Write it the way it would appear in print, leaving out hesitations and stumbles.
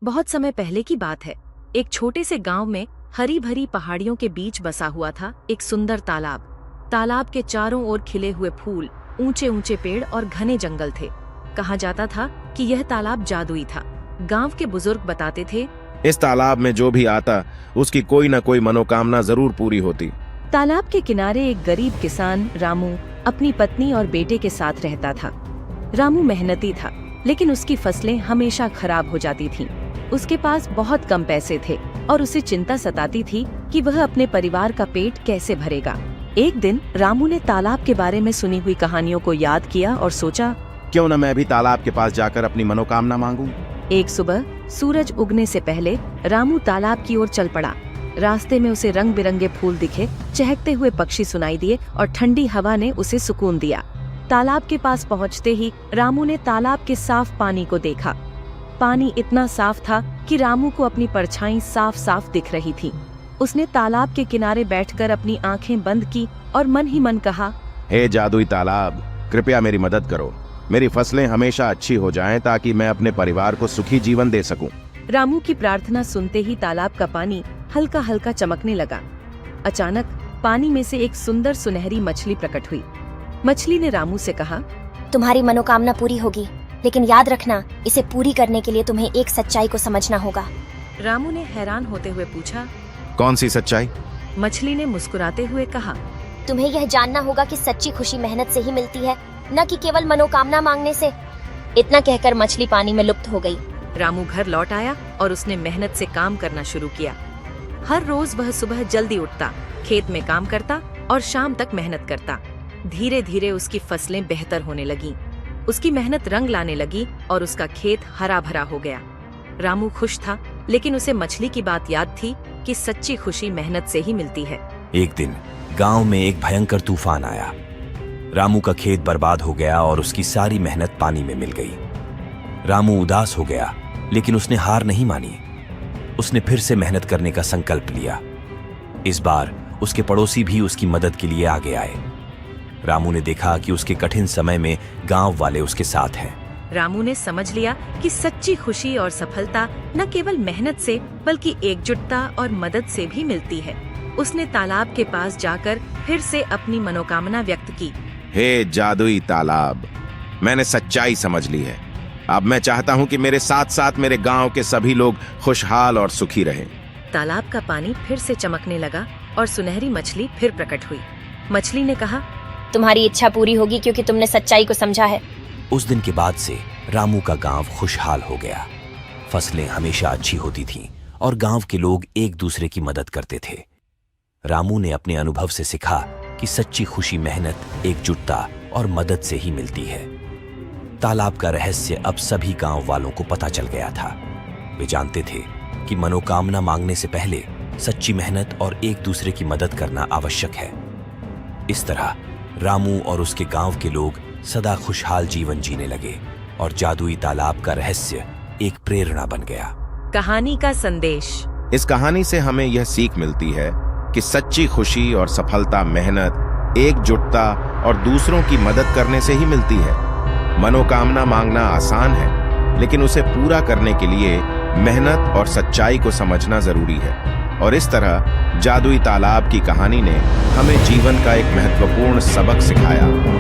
बहुत समय पहले की बात है। एक छोटे से गांव में हरी भरी पहाड़ियों के बीच बसा हुआ था एक सुंदर तालाब। तालाब के चारों ओर खिले हुए फूल, ऊंचे ऊंचे पेड़ और घने जंगल थे। कहा जाता था कि यह तालाब जादुई था। गांव के बुजुर्ग बताते थे, इस तालाब में जो भी आता उसकी कोई न कोई मनोकामना जरूर पूरी होती। तालाब के किनारे एक गरीब किसान रामू अपनी पत्नी और बेटे के साथ रहता था। रामू मेहनती था, लेकिन उसकी फसलें हमेशा खराब हो जाती थीं। उसके पास बहुत कम पैसे थे और उसे चिंता सताती थी कि वह अपने परिवार का पेट कैसे भरेगा। एक दिन रामू ने तालाब के बारे में सुनी हुई कहानियों को याद किया और सोचा, क्यों न मैं भी तालाब के पास जाकर अपनी मनोकामना मांगूं। एक सुबह सूरज उगने से पहले रामू तालाब की ओर चल पड़ा। रास्ते में उसे रंग बिरंगे फूल दिखे, चहकते हुए पक्षी सुनाई दिए और ठंडी हवा ने उसे सुकून दिया। तालाब के पास पहुंचते ही रामू ने तालाब के साफ पानी को देखा। पानी इतना साफ था कि रामू को अपनी परछाई साफ साफ दिख रही थी। उसने तालाब के किनारे बैठकर अपनी आंखें बंद की और मन ही मन कहा, हे जादुई तालाब, कृपया मेरी मदद करो। मेरी फसलें हमेशा अच्छी हो जाएं ताकि मैं अपने परिवार को सुखी जीवन दे सकूं। रामू की प्रार्थना सुनते ही तालाब का पानी हल्का हल्का चमकने लगा। अचानक पानी में से एक सुंदर सुनहरी मछली प्रकट हुई। मछली ने रामू से कहा, तुम्हारी मनोकामना पूरी होगी, लेकिन याद रखना, इसे पूरी करने के लिए तुम्हें एक सच्चाई को समझना होगा। रामू ने हैरान होते हुए पूछा, कौन सी सच्चाई? मछली ने मुस्कुराते हुए कहा, तुम्हें यह जानना होगा कि सच्ची खुशी मेहनत से ही मिलती है, न कि केवल मनोकामना मांगने से। इतना कहकर मछली पानी में लुप्त हो गई। रामू घर लौट आया और उसने मेहनत से काम करना शुरू किया। हर रोज वह सुबह जल्दी उठता, खेत में काम करता और शाम तक मेहनत करता। धीरे धीरे उसकी फसलें बेहतर होने लगीं। उसकी मेहनत रंग लाने लगी और उसका खेत हरा भरा हो गया। रामू खुश था, लेकिन उसे मछली की बात याद थी कि सच्ची खुशी मेहनत से ही मिलती है। एक दिन गांव में एक भयंकर तूफान आया। रामू का खेत बर्बाद हो गया और उसकी सारी मेहनत पानी में मिल गई। रामू उदास हो गया, लेकिन उसने हार नहीं मानी। उसने फिर से मेहनत करने का संकल्प लिया। इस बार उसके पड़ोसी भी उसकी मदद के लिए आगे आए। रामू ने देखा कि उसके कठिन समय में गांव वाले उसके साथ हैं। रामू ने समझ लिया कि सच्ची खुशी और सफलता न केवल मेहनत से बल्कि एकजुटता और मदद से भी मिलती है। उसने तालाब के पास जाकर फिर से अपनी मनोकामना व्यक्त की। हे जादुई तालाब, मैंने सच्चाई समझ ली है। अब मैं चाहता हूँ कि मेरे साथ साथ मेरे गांव के सभी लोग खुशहाल और सुखी रहें। तालाब का पानी फिर से चमकने लगा और सुनहरी मछली फिर प्रकट हुई। मछली ने कहा, तुम्हारी इच्छा पूरी होगी क्योंकि तुमने सच्चाई को समझा है। उस दिन के बाद से रामू का गांव खुशहाल हो गया। फसलें हमेशा अच्छी होती थीं और गांव के लोग एक दूसरे की मदद करते थे। रामू ने अपने अनुभव से सीखा कि सच्ची खुशी मेहनत, एकजुटता और मदद से ही मिलती है। तालाब का रहस्य अब सभी गांव वालों को पता चल गया था। वे जानते थे कि मनोकामना मांगने से पहले सच्ची मेहनत और एक दूसरे की मदद करना आवश्यक है। इस तरह रामू और उसके गांव के लोग सदा खुशहाल जीवन जीने लगे और जादुई तालाब का रहस्य एक प्रेरणा बन गया। कहानी का संदेश। इस कहानी से हमें यह सीख मिलती है कि सच्ची खुशी और सफलता मेहनत, एकजुटता और दूसरों की मदद करने से ही मिलती है। मनोकामना मांगना आसान है, लेकिन उसे पूरा करने के लिए मेहनत और सच्चाई को समझना जरूरी है। और इस तरह जादुई तालाब की कहानी ने हमें जीवन का एक महत्वपूर्ण सबक सिखाया।